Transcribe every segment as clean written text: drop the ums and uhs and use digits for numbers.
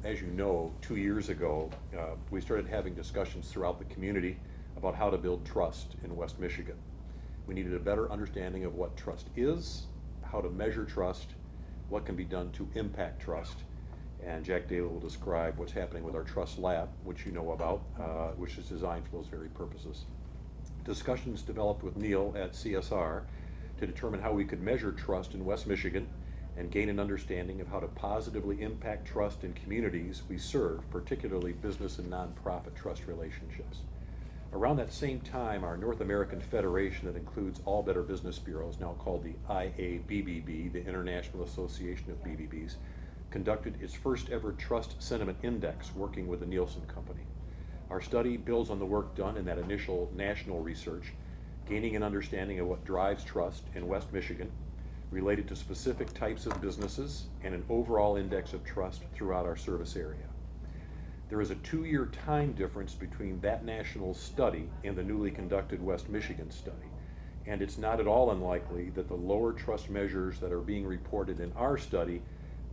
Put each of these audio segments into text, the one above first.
As you know, 2 years ago, we started having discussions throughout the community about how to build trust in West Michigan. We needed a better understanding of what trust is, how to measure trust, what can be done to impact trust. And Jack Daley will describe what's happening with our Trust Lab, which you know about, which is designed for those very purposes. Discussions developed with Neil at CSR to determine how we could measure trust in West Michigan and gain an understanding of how to positively impact trust in communities we serve, particularly business and nonprofit trust relationships. Around that same time, our North American Federation, that includes all Better Business Bureaus, now called the IABBB, the International Association of BBBs, conducted its first ever Trust Sentiment Index working with the Nielsen Company. Our study builds on the work done in that initial national research, gaining an understanding of what drives trust in West Michigan, related to specific types of businesses, and an overall index of trust throughout our service area. There is a 2-year time difference between that national study and the newly conducted West Michigan study, and it's not at all unlikely that the lower trust measures that are being reported in our study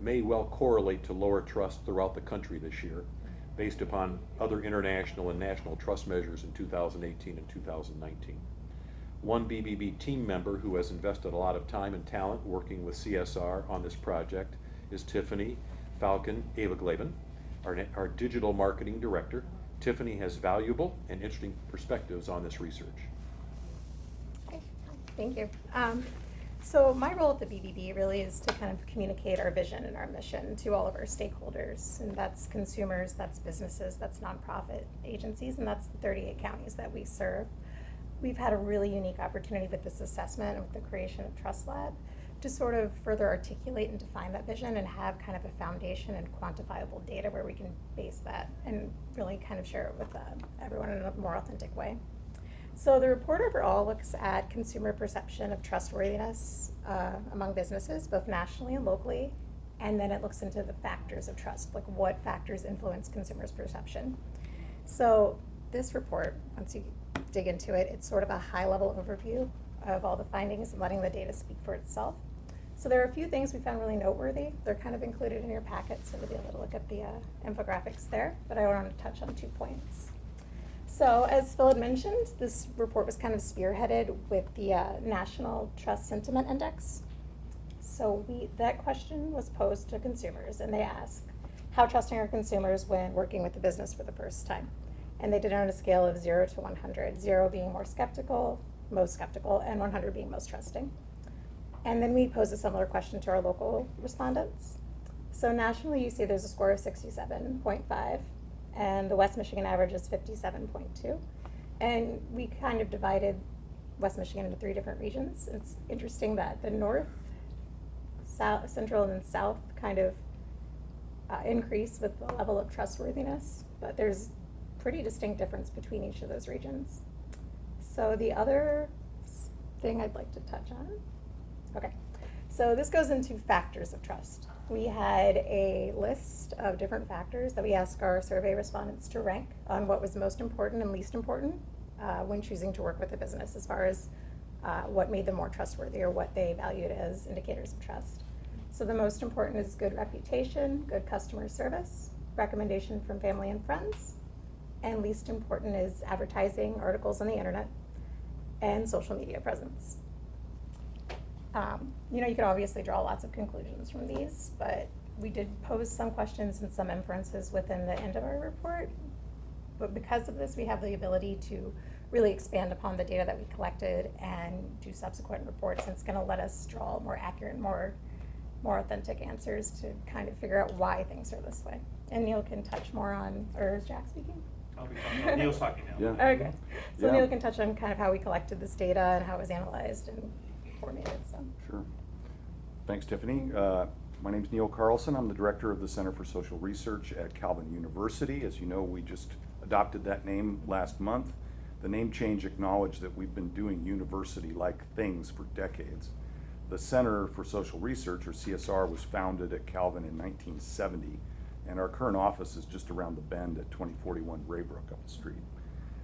may well correlate to lower trust throughout the country this year, based upon other international and national trust measures in 2018 and 2019. One BBB team member who has invested a lot of time and talent working with CSR on this project is Tiffany Ewigleben, our digital marketing director. Tiffany has valuable and interesting perspectives on this research. Okay, thank you. So my role at the BBB really is to kind of communicate our vision and our mission to all of our stakeholders, and that's consumers, that's businesses, that's nonprofit agencies, and that's the 38 counties that we serve. We've had a really unique opportunity with this assessment and with the creation of Trust Lab to sort of further articulate and define that vision and have kind of a foundation and quantifiable data where we can base that and really kind of share it with everyone in a more authentic way. So the report overall looks at consumer perception of trustworthiness among businesses, both nationally and locally, and then it looks into the factors of trust, like what factors influence consumers' perception. So this report, once you dig into it, it's sort of a high-level overview of all the findings and letting the data speak for itself. So there are a few things we found really noteworthy. They're kind of included in your packet, so you'll be able to look at the infographics there, but I want to touch on 2 points. So as Phil had mentioned, this report was kind of spearheaded with the National Trust Sentiment Index. So that question was posed to consumers, and they asked, how trusting are consumers when working with the business for the first time? And they did it on a scale of 0 to 100, 0 being most skeptical, and 100 being most trusting. And then we posed a similar question to our local respondents. So nationally, you see there's a score of 67.5, and the West Michigan average is 57.2. And we kind of divided West Michigan into 3 different regions. It's interesting that the north, south, central, and south kind of increase with the level of trustworthiness, but there's pretty distinct difference between each of those regions. So the other thing I'd like to touch on, okay, so this goes into factors of trust. We had a list of different factors that we asked our survey respondents to rank on what was most important and least important when choosing to work with a business, as far as what made them more trustworthy or what they valued as indicators of trust. So the most important is good reputation, good customer service, recommendation from family and friends, and least important is advertising, articles on the internet, and social media presence. You can obviously draw lots of conclusions from these, but we did pose some questions and some inferences within the end of our report. But because of this, we have the ability to really expand upon the data that we collected and do subsequent reports, and it's going to let us draw more accurate, more authentic answers to kind of figure out why things are this way. And Neil can touch more on, or is Jack speaking? I'll be talking. Neil's talking now. Yeah. Okay. So Neil can touch on kind of how we collected this data and how it was analyzed and formatted. So. Sure. Thanks, Tiffany. My name's Neil Carlson. I'm the director of the Center for Social Research at Calvin University. As you know, we just adopted that name last month. The name change acknowledged that we've been doing university-like things for decades. The Center for Social Research, or CSR, was founded at Calvin in 1970, and our current office is just around the bend at 2041 Raybrook up the street.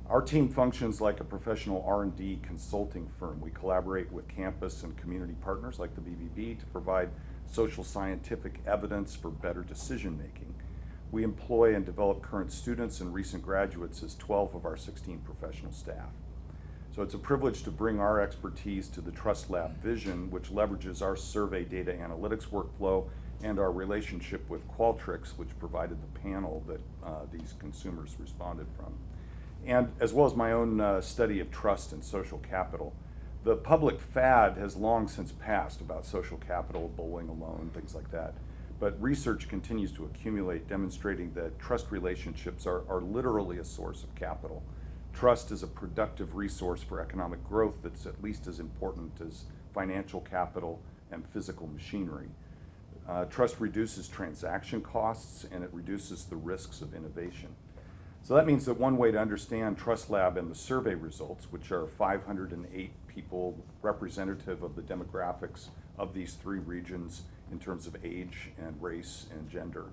Our team functions like a professional R&D consulting firm. We collaborate with campus and community partners like the BBB to provide social scientific evidence for better decision making. We employ and develop current students and recent graduates as 12 of our 16 professional staff. So it's a privilege to bring our expertise to the Trust Lab vision, which leverages our survey data analytics workflow and our relationship with Qualtrics, which provided the panel that these consumers responded from. And as well as my own study of trust and social capital. The public fad has long since passed about social capital, bowling alone, things like that. But research continues to accumulate, demonstrating that trust relationships are literally a source of capital. Trust is a productive resource for economic growth that's at least as important as financial capital and physical machinery. Trust reduces transaction costs and it reduces the risks of innovation. So that means that one way to understand Trust Lab and the survey results, which are 508 people representative of the demographics of these three regions in terms of age and race and gender.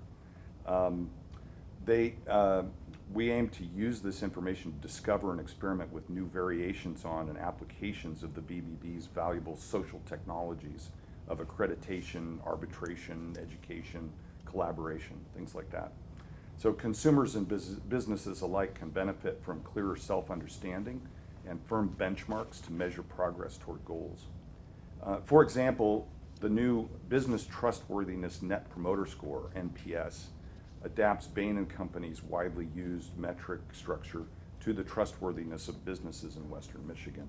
We aim to use this information to discover and experiment with new variations on and applications of the BBB's valuable social technologies of accreditation, arbitration, education, collaboration, things like that. So consumers and businesses alike can benefit from clearer self-understanding and firm benchmarks to measure progress toward goals. For example, the new Business Trustworthiness Net Promoter Score, NPS, adapts Bain & Company's widely used metric structure to the trustworthiness of businesses in Western Michigan.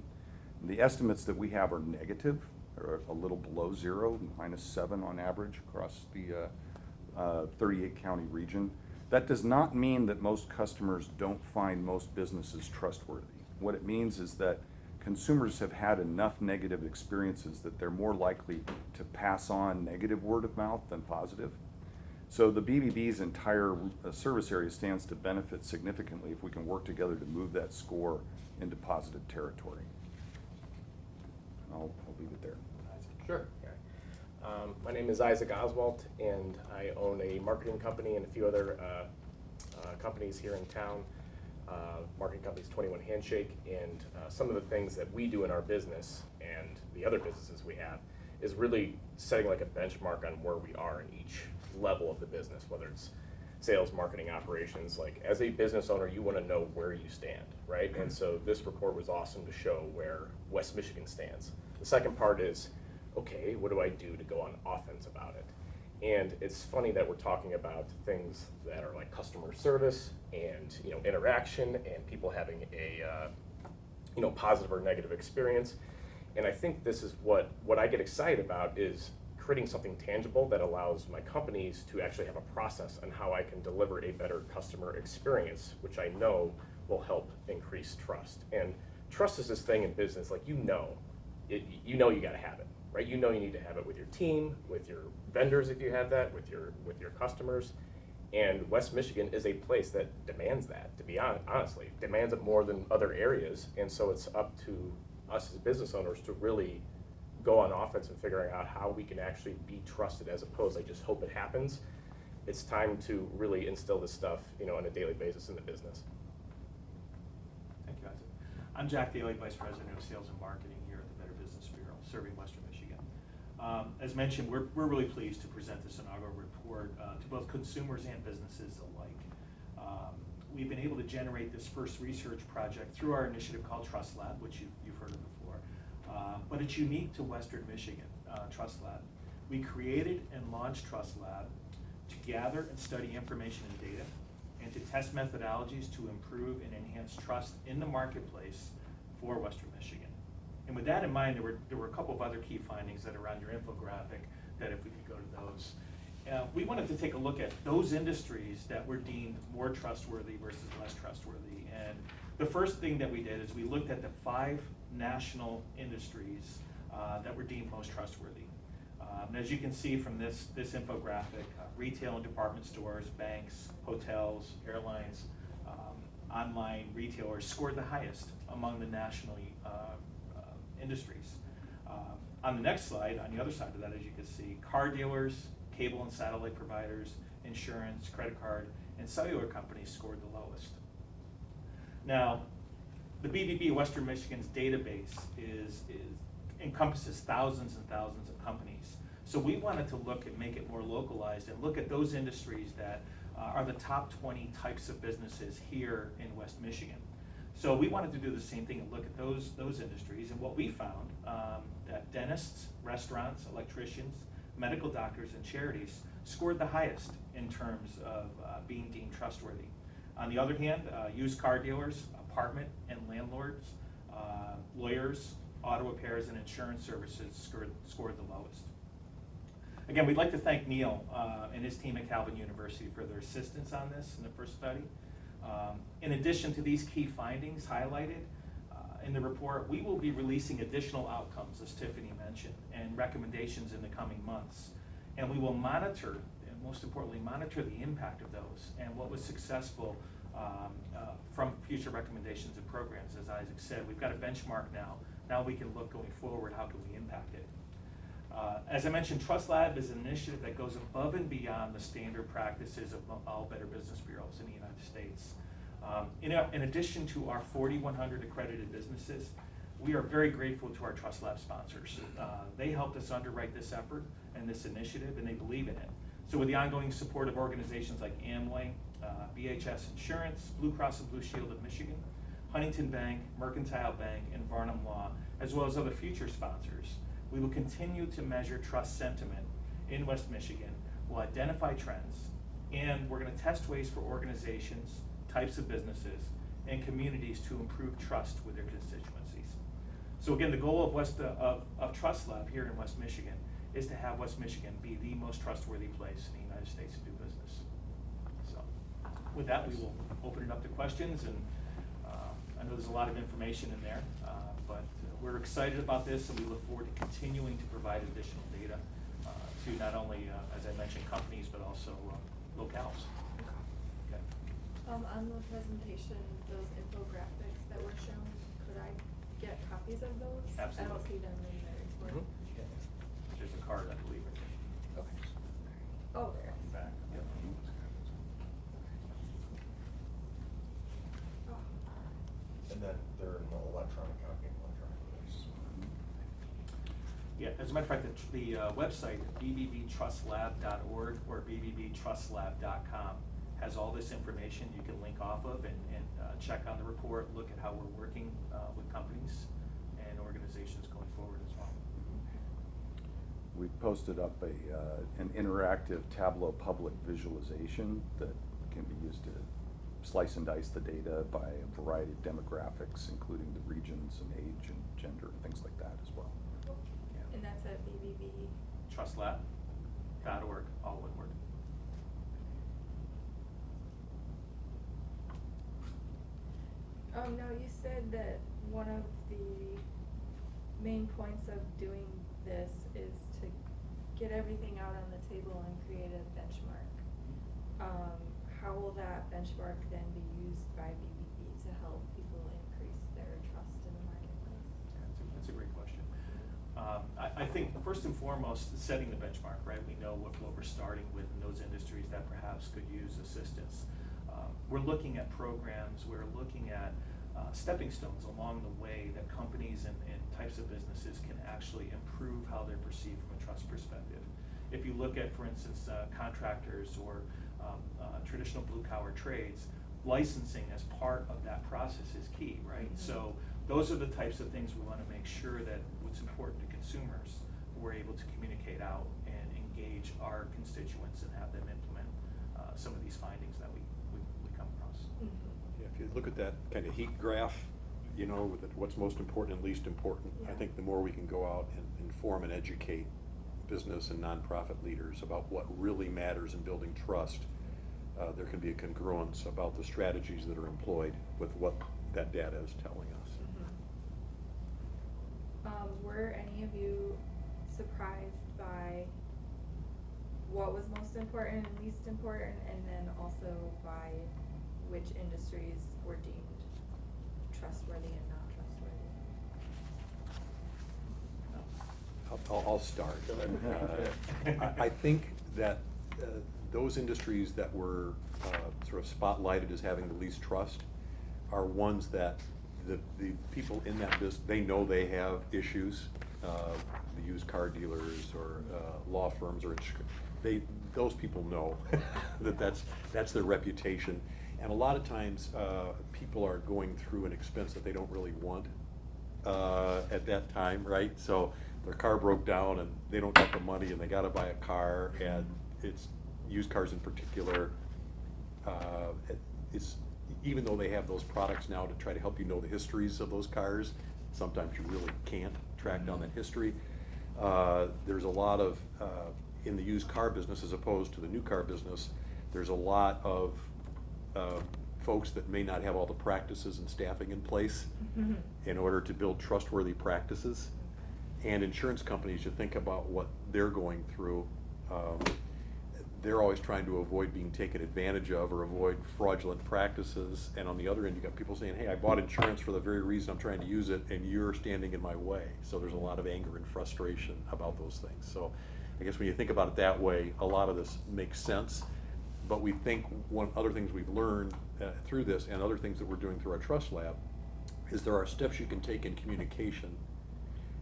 And the estimates that we have are negative, or a little below zero, -7 on average across the 38 county region. That does not mean that most customers don't find most businesses trustworthy. What it means is that consumers have had enough negative experiences that they're more likely to pass on negative word of mouth than positive. So the BBB's entire service area stands to benefit significantly if we can work together to move that score into positive territory. I'll leave it there. Sure. My name is Isaac Oswalt, and I own a marketing company and a few other companies here in town. Marketing company's 21 Handshake, and some of the things that we do in our business and the other businesses we have is really setting like a benchmark on where we are in each level of the business, whether it's sales, marketing, operations. Like as a business owner, you want to know where you stand, right? And so this report was awesome to show where West Michigan stands. The second part is, okay, what do I do to go on offense about it? And it's funny that we're talking about things that are like customer service and interaction and people having a positive or negative experience. And I think this is what I get excited about is creating something tangible that allows my companies to actually have a process on how I can deliver a better customer experience, which I know will help increase trust. And trust is this thing in business, like you gotta have it, right? You need to have it with your team, with your vendors if you have that, with your customers. And West Michigan is a place that demands that, to be honestly, demands it more than other areas. And so it's up to us as business owners to really go on offense and figuring out how we can actually be trusted as opposed to just hope it happens. It's time to really instill this stuff, on a daily basis in the business. Thank you, Isaac. I'm Jack Daley, Vice President of Sales and Marketing here at the Better Business Bureau, serving Western Michigan. As mentioned, we're really pleased to present this inaugural report to both consumers and businesses alike. We've been able to generate this first research project through our initiative called Trust Lab, which you've heard of before. But it's unique to Western Michigan, Trust Lab. We created and launched Trust Lab to gather and study information and data and to test methodologies to improve and enhance trust in the marketplace for Western Michigan. And with that in mind, there were a couple of other key findings that are on your infographic that if we could go to those. We wanted to take a look at those industries that were deemed more trustworthy versus less trustworthy. And the first thing that we did is we looked at the 5 national industries that were deemed most trustworthy. And as you can see from this infographic, retail and department stores, banks, hotels, airlines, online retailers scored the highest among the national industries. On the next slide, on the other side of that, as you can see, car dealers, cable and satellite providers, insurance, credit card, and cellular companies scored the lowest. Now, the BBB Western Michigan's database encompasses thousands and thousands of companies. So we wanted to look and make it more localized and look at those industries that are the top 20 types of businesses here in West Michigan. So we wanted to do the same thing and look at those industries, and what we found, that dentists, restaurants, electricians, medical doctors, and charities scored the highest in terms of being deemed trustworthy. On the other hand, used car dealers, apartment and landlords, lawyers, auto repairs, and insurance services scored the lowest. Again, we'd like to thank Neil and his team at Calvin University for their assistance on this in the first study. In addition to these key findings highlighted in the report, we will be releasing additional outcomes, as Tiffany mentioned, and recommendations in the coming months. And we will monitor, and most importantly, monitor the impact of those and what was successful from future recommendations and programs. As Isaac said, we've got a benchmark now. Now we can look going forward, how can we impact it? As I mentioned, Trust Lab is an initiative that goes above and beyond the standard practices of all Better Business Bureaus in the United States. In addition to our 4,100 accredited businesses, we are very grateful to our Trust Lab sponsors. They helped us underwrite this effort and this initiative, and they believe in it. So with the ongoing support of organizations like Amway, BHS Insurance, Blue Cross and Blue Shield of Michigan, Huntington Bank, Mercantile Bank, and Varnum Law, as well as other future sponsors, we will continue to measure trust sentiment in West Michigan. We'll identify trends, and we're going to test ways for organizations, types of businesses, and communities to improve trust with their constituencies. So again, the goal of Trust Lab here in West Michigan is to have West Michigan be the most trustworthy place in the United States to do business. So with that, we will open it up to questions, and I know there's a lot of information in there, but we're excited about this, and we look forward to continuing to provide additional data to not only, as I mentioned, companies, but also locales. Okay. On the presentation, those infographics that were shown, could I get copies of those? Absolutely. I don't see them in the report. There's a card, I believe. Okay. Oh, there it is. Back. Yep. Oh. And then they're in the electronic copy, electronic release. Yeah, as a matter of fact, the website, bbbtrustlab.org or bbbtrustlab.com, has all this information you can link off of and check on the report, look at how we're working with companies and organizations going forward as well. We posted up an interactive Tableau public visualization that can be used to slice and dice the data by a variety of demographics, including the regions and age and gender and things like that as well. Yeah. And that's at BBB. Trustlab.org, all one word. Now you said that one of the main points of doing this is to get everything out on the table and create a benchmark. How will that benchmark then be used by BBB to help people increase their trust in the marketplace? That's a great question. I think first and foremost, setting the benchmark, right? We know what we're starting with in those industries that perhaps could use assistance. We're looking at programs, we're looking at stepping stones along the way that companies and types of businesses can actually improve how they're perceived from a trust perspective. If you look at, for instance, contractors or traditional blue-collar trades, licensing as part of that process is key, right? Mm-hmm. So those are the types of things we want to make sure that what's important to consumers, we're able to communicate out and engage our constituents and have them implement some of these findings that we come across. Mm-hmm. Yeah, if you look at that kind of heat graph, you know, with what's most important and least important, I Yeah. think the more we can go out and inform and educate business and nonprofit leaders about what really matters in building trust, there can be a congruence about the strategies that are employed with what that data is telling us. Were any of you surprised by what was most important and least important, and then also by which industries were deemed trustworthy and not trustworthy? I'll start. I think that those industries that were sort of spotlighted as having the least trust are ones that the people in that business, they know they have issues, the used car dealers or law firms or those people know that that's their reputation. And a lot of times, people are going through an expense that they don't really want at that time, right? So their car broke down and they don't got the money and they gotta buy a car, and it's used cars in particular. It's, even though they have those products now to try to help you know the histories of those cars, sometimes you really can't track down that history. There's a lot of, in the used car business as opposed to the new car business, there's a lot of folks that may not have all the practices and staffing in place in order to build trustworthy practices. And insurance companies, you think about what they're going through, they're always trying to avoid being taken advantage of or avoid fraudulent practices. And on the other end, you got people saying, hey, I bought insurance for the very reason I'm trying to use it, and you're standing in my way. So there's a lot of anger and frustration about those things. So I guess when you think about it that way, a lot of this makes sense. But we think one other things we've learned through this, and other things that we're doing through our Trust Lab, is there are steps you can take in communication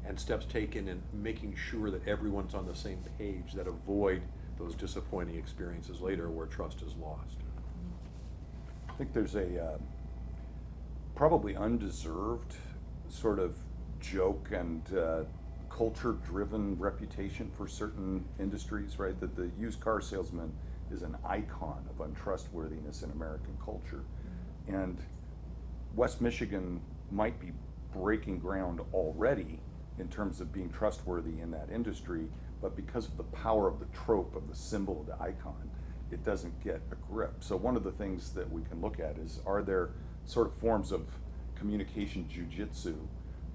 and steps taken in making sure that everyone's on the same page that avoid those disappointing experiences later where trust is lost. I think there's a probably undeserved sort of joke and culture-driven reputation for certain industries, right? That the used car salesman is an icon of untrustworthiness in American culture. And West Michigan might be breaking ground already in terms of being trustworthy in that industry, but because of the power of the trope, of the symbol, of the icon, it doesn't get a grip. So one of the things that we can look at is, are there sort of forms of communication jujitsu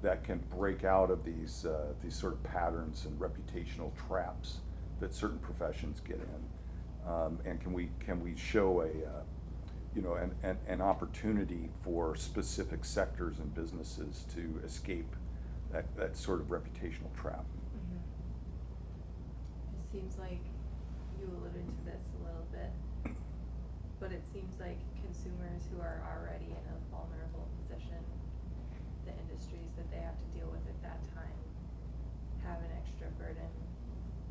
that can break out of these sort of patterns and reputational traps that certain professions get in? And can we show an opportunity for specific sectors and businesses to escape that sort of reputational trap? It seems like you alluded to this a little bit, but it seems like consumers who are already in a vulnerable position, the industries that they have to deal with at that time, have an extra burden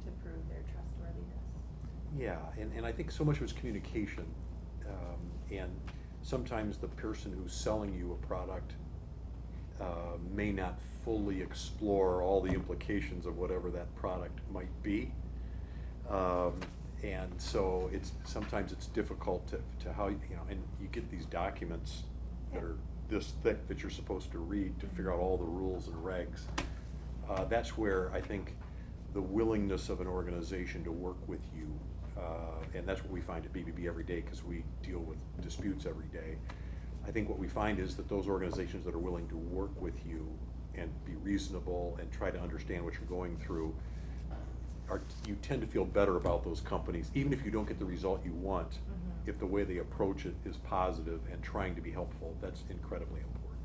to prove their trustworthiness. Yeah, and I think so much of it's communication, and sometimes the person who's selling you a product may not fully explore all the implications of whatever that product might be. And so sometimes it's difficult to how, and you get these documents that are this thick that you're supposed to read to figure out all the rules and regs. That's where I think the willingness of an organization to work with you, and that's what we find at BBB every day, because we deal with disputes every day. I think what we find is that those organizations that are willing to work with you and be reasonable and try to understand what you're going through, you tend to feel better about those companies, even if you don't get the result you want, if the way they approach it is positive and trying to be helpful. That's incredibly important.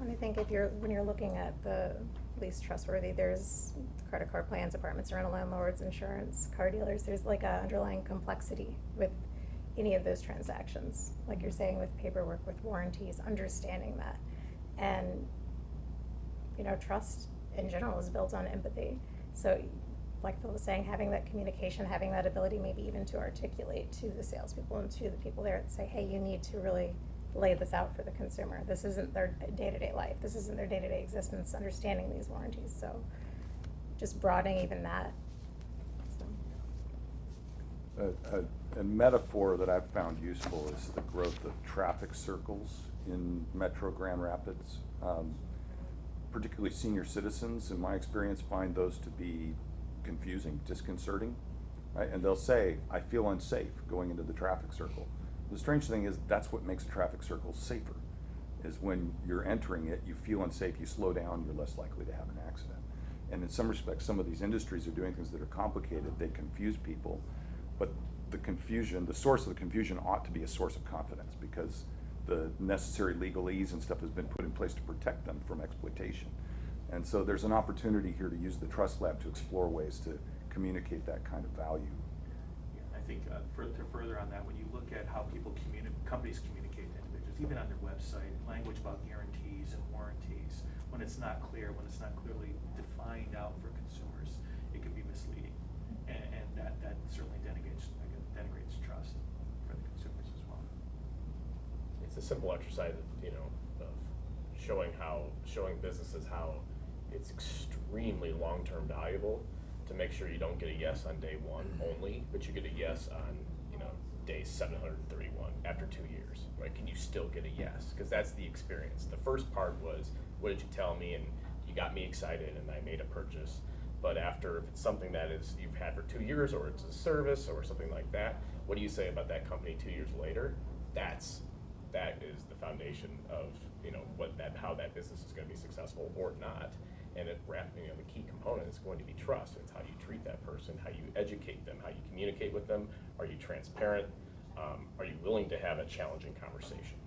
And I think when you're looking at the least trustworthy, there's credit card plans, apartments, rental landlords, insurance, car dealers. There's like an underlying complexity with any of those transactions, like you're saying, with paperwork, with warranties, understanding that. And trust in general is built on empathy. So like Phil was saying, having that communication, having that ability maybe even to articulate to the salespeople and to the people there and say, hey, you need to really lay this out for the consumer. This isn't their day-to-day life. This isn't their day-to-day existence, understanding these warranties. So just broadening even that. So. A metaphor that I've found useful is the growth of traffic circles in Metro Grand Rapids. Particularly senior citizens, in my experience, find those to be confusing, disconcerting, right? And they'll say, I feel unsafe going into the traffic circle. The strange thing is that's what makes a traffic circle safer, is when you're entering it, you feel unsafe, you slow down, you're less likely to have an accident. And in some respects, some of these industries are doing things that are complicated, they confuse people, but the confusion, the source of the confusion ought to be a source of confidence, because the necessary legalese and stuff has been put in place to protect them from exploitation. And so there's an opportunity here to use the Trust Lab to explore ways to communicate that kind of value. I think further on that, when you look at how companies communicate to individuals, even on their website, language about guarantees and warranties, when it's not clear, when it's not clearly defined out for consumers, it can be misleading. And that certainly denigrates trust for the consumers as well. It's a simple exercise of showing businesses how it's extremely long-term valuable to make sure you don't get a yes on day one only, but you get a yes on, day 731 after 2 years, right? Can you still get a yes? Because that's the experience. The first part was, what did you tell me? And you got me excited and I made a purchase. But after, if it's something that is you've had for 2 years, or it's a service or something like that, what do you say about that company 2 years later? That is the foundation of how that business is going to be successful or not. And the key component is going to be trust. It's how you treat that person, how you educate them, how you communicate with them. Are you transparent? Are you willing to have a challenging conversation?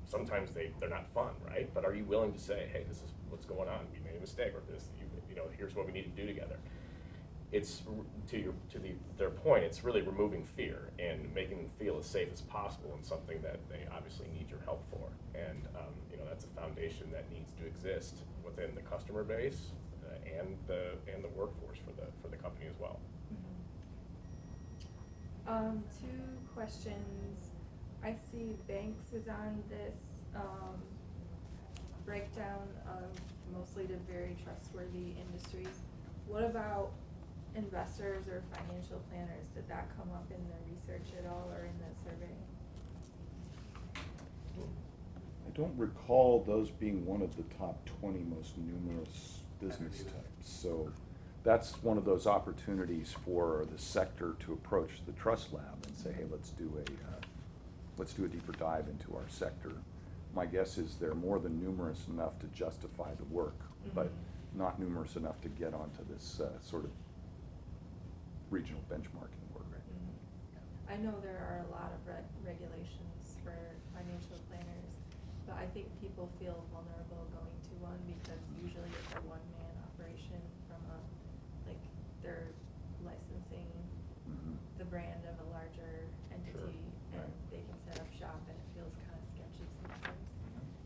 Sometimes they're not fun, right? But are you willing to say, hey, this is what's going on. We made a mistake, or here's what we need to do together. It's their point. It's really removing fear and making them feel as safe as possible in something that they obviously need your help for. And that's a foundation that needs to exist within the customer base and the workforce for the company as well. Two questions. I see banks is on this breakdown of mostly to very trustworthy industries. What about investors or financial planners? Did that come up in the research at all or in the survey? I don't recall those being one of the top 20 most numerous business types. So that's one of those opportunities for the sector to approach the Trust Lab and say, hey, let's do a deeper dive into our sector. My guess is they're more than numerous enough to justify the work, but not numerous enough to get onto this sort of regional benchmarking work. I know there are a lot of regulations for financial planners, but I think people feel vulnerable going to one because usually it's a one-man operation from they're licensing the brand of a larger entity, and Right. they can set up shop, and it feels kind of sketchy sometimes.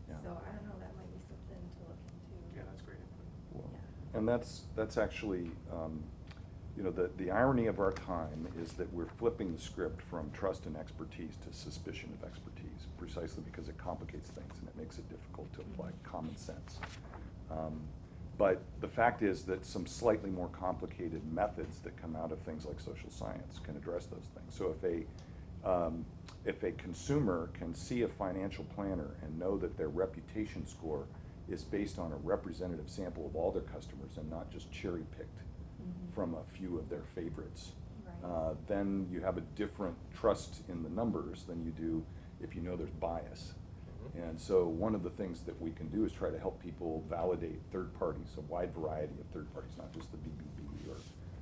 Yeah. So I don't know, that might be something to look into. Yeah, that's great input. Well, Yeah. and that's actually, the irony of our time is that we're flipping the script from trust and expertise to suspicion of expertise, precisely because it complicates things and it makes it difficult to apply common sense. But the fact is that some slightly more complicated methods that come out of things like social science can address those things. So if a consumer can see a financial planner and know that their reputation score is based on a representative sample of all their customers and not just cherry-picked from a few of their favorites, Right. then you have a different trust in the numbers than you do if you know there's bias. And so one of the things that we can do is try to help people validate third parties, a wide variety of third parties, not just the BBB or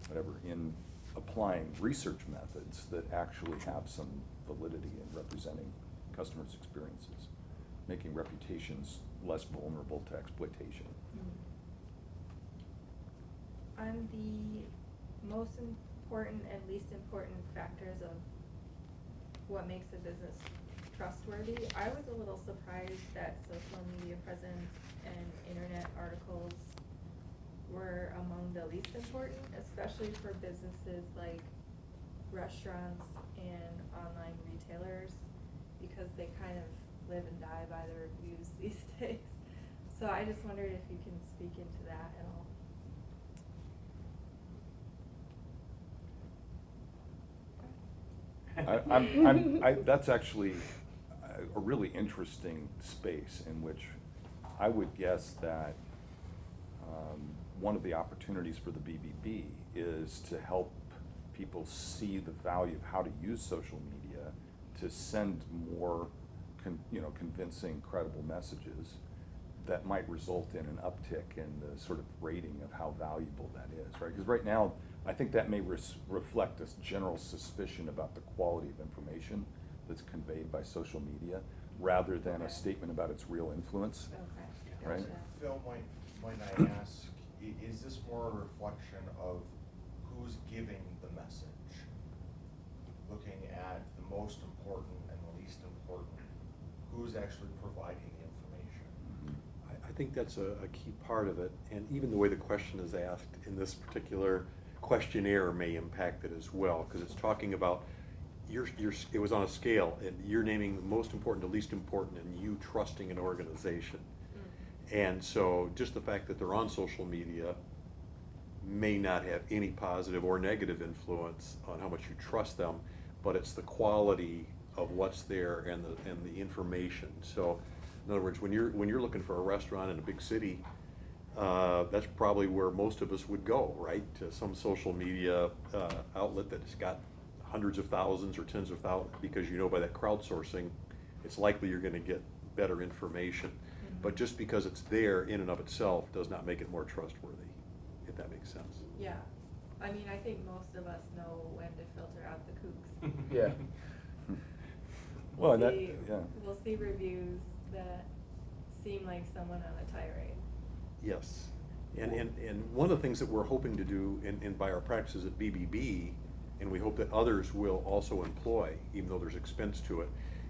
whatever, in applying research methods that actually have some validity in representing customers' experiences, making reputations less vulnerable to exploitation. On the most important and least important factors of what makes a business trustworthy, I was a little surprised that social media presence and internet articles were among the least important, especially for businesses like restaurants and online retailers, because they kind of live and die by the reviews these days. So I just wondered if you can speak into that at all. That's actually a really interesting space in which I would guess that one of the opportunities for the BBB is to help people see the value of how to use social media to send more convincing, credible messages that might result in an uptick in the sort of rating of how valuable that is, right? Because right now, I think that may reflect this general suspicion about the quality of information that's conveyed by social media, rather than a statement about its real influence. Okay. Right. Gotcha. Phil, might I ask, is this more a reflection of who's giving the message? Looking at the most important and the least important, who's actually providing the information? I think that's a key part of it, and even the way the question is asked in this particular questionnaire may impact it as well, because it's talking about it was on a scale, and you're naming the most important to least important, and you trusting an organization. And so just the fact that they're on social media may not have any positive or negative influence on how much you trust them, but it's the quality of what's there and the information. So in other words, when you're looking for a restaurant in a big city, that's probably where most of us would go, right? To some social media outlet that's got hundreds of thousands or tens of thousands, because you know by that crowdsourcing, it's likely you're going to get better information. But just because it's there in and of itself does not make it more trustworthy, if that makes sense. Yeah, I mean, I think most of us know when to filter out the kooks. Yeah. Well, and that, See- yeah. We'll see reviews that seem like someone on a tirade. Yes, and one of the things that we're hoping to do, and by our practices at BBB, and we hope that others will also employ, even though there's expense to it,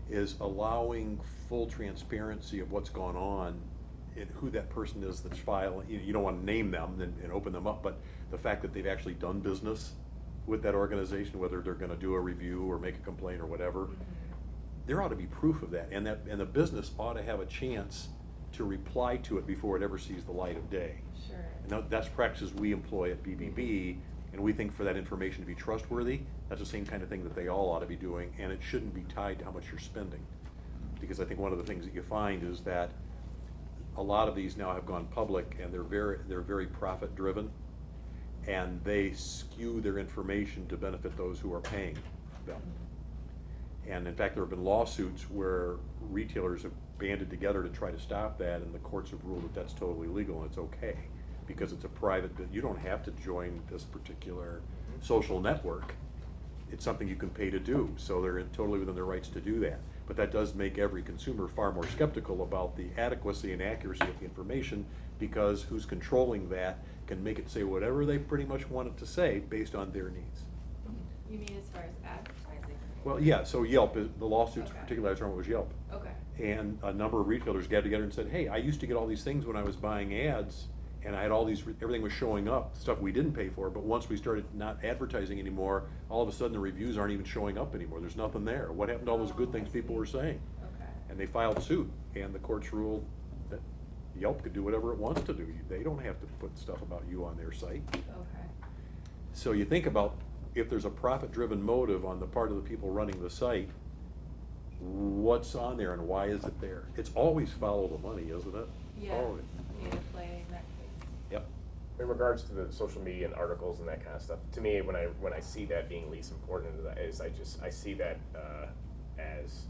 is allowing full transparency of what's gone on and who that person is that's filing. You don't want to name them and open them up, but the fact that they've actually done business with that organization, whether they're going to do a review or make a complaint or whatever, there ought to be proof of that, and the business ought to have a chance to reply to it before it ever sees the light of day. Sure. And that's practices we employ at BBB, and we think for that information to be trustworthy, that's the same kind of thing that they all ought to be doing, and it shouldn't be tied to how much you're spending. Because I think one of the things that you find is that a lot of these now have gone public, and they're very profit driven, and they skew their information to benefit those who are paying them. And in fact, there have been lawsuits where retailers have banded together to try to stop that, and the courts have ruled that that's totally legal and it's okay, because it's a private, you don't have to join this particular social network. It's something you can pay to do, so they're totally within their rights to do that. But that does make every consumer far more skeptical about the adequacy and accuracy of the information, because who's controlling that can make it say whatever they pretty much want it to say based on their needs. You mean as far as advertising? Well, yeah, so Yelp, the lawsuits Okay. particularly I was talking about was Yelp. Okay. And a number of retailers got together and said, hey, I used to get all these things when I was buying ads, and I had all these, everything was showing up, stuff we didn't pay for, but once we started not advertising anymore, all of a sudden the reviews aren't even showing up anymore. There's nothing there. What happened to all those good Oh, things I people see. were saying? Okay. And they filed suit, and the courts ruled that Yelp could do whatever it wants to do. They don't have to put stuff about you on their site. Okay. So you think about, if there's a profit-driven motive on the part of the people running the site, what's on there and why is it there? It's always follow the money, isn't it? Yeah. Always. Need to play that case. Yep. In regards to the social media and articles and that kind of stuff, to me, when I see that being least important, is I see that as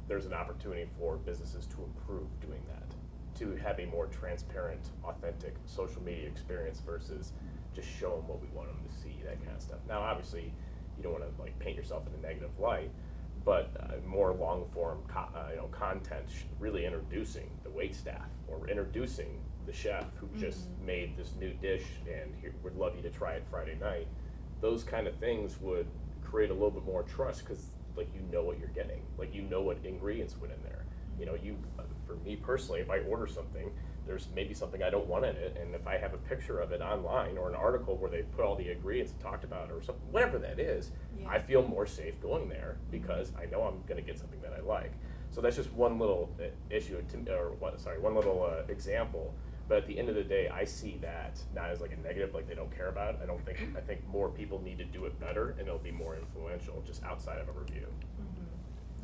there's an opportunity for businesses to improve doing that, to have a more transparent, authentic social media experience versus just show them what we want them to see, that kind of stuff. Now, obviously, you don't want to like paint yourself in a negative light, but more long form content, really introducing the wait staff or introducing the chef who just made this new dish and would love you to try it Friday night. Those kind of things would create a little bit more trust, because like you know what you're getting, like you know what ingredients went in there. You know, for me personally, if I order something, there's maybe something I don't want in it, and if I have a picture of it online or an article where they put all the ingredients and talked about it or something, whatever that is, Yeah. I feel more safe going there because I know I'm going to get something that I like. So that's just one little one little example. But at the end of the day, I see that not as like a negative, like they don't care about it. I think more people need to do it better, and it'll be more influential just outside of a review.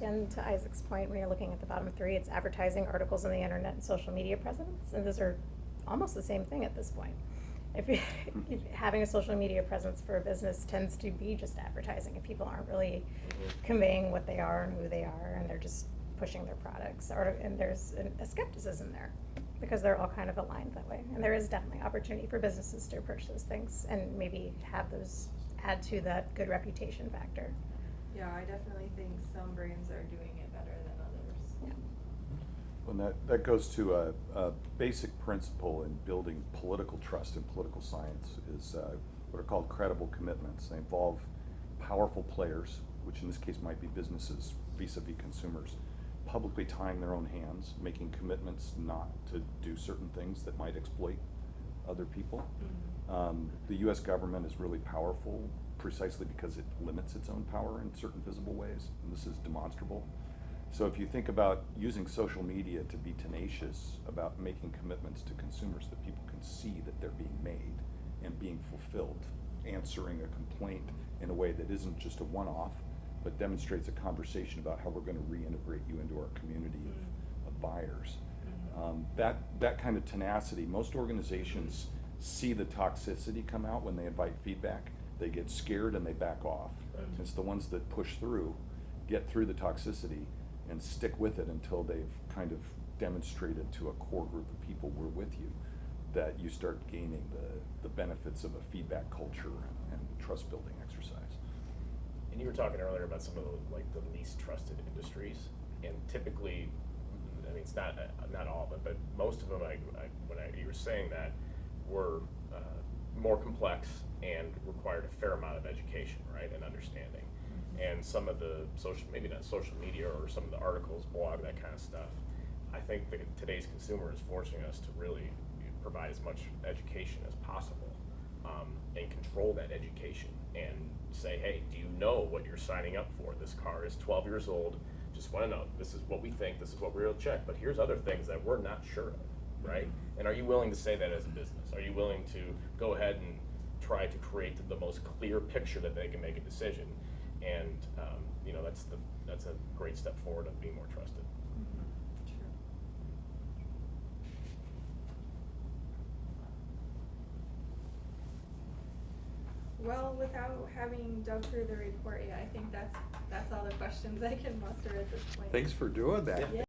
And to Isaac's point, when you're looking at the bottom three, it's advertising, articles on the internet, and social media presence, and those are almost the same thing at this point. If having a social media presence for a business tends to be just advertising, if people aren't really conveying what they are and who they are, and they're just pushing their products, and there's a skepticism there, because they're all kind of aligned that way. And there is definitely opportunity for businesses to approach those things and maybe have those add to that good reputation factor. Yeah, I definitely think some brands are doing it better than others. Yeah. And that goes to a basic principle in building political trust in political science is what are called credible commitments. They involve powerful players, which in this case might be businesses vis-a-vis consumers, publicly tying their own hands, making commitments not to do certain things that might exploit other people. The US government is really powerful precisely because it limits its own power in certain visible ways, and this is demonstrable. So if you think about using social media to be tenacious about making commitments to consumers that people can see that they're being made and being fulfilled, answering a complaint in a way that isn't just a one-off, but demonstrates a conversation about how we're going to reintegrate you into our community of buyers. That kind of tenacity, most organizations see the toxicity come out when they invite feedback. They get scared and they back off. Right. It's the ones that push through, get through the toxicity, and stick with it until they've kind of demonstrated to a core group of people, we're with you, that you start gaining the benefits of a feedback culture and trust building exercise. And you were talking earlier about some of the least trusted industries, and typically, I mean, it's not all of it, but most of them, you were saying that, were more complex and required a fair amount of education, right, and understanding. And some of the maybe not social media, or some of the articles, blog, that kind of stuff, I think that today's consumer is forcing us to really provide as much education as possible, and control that education and say, hey, do you know what you're signing up for? This car is 12 years old, just want to know, this is what we think, this is what we're going to check, but here's other things that we're not sure of, right? And are you willing to say that as a business? Are you willing to go ahead and try to create the most clear picture that they can make a decision? And that's a great step forward of being more trusted. True. Well, without having dug through the report yet, I think that's all the questions I can muster at this point. Thanks for doing that. Yeah.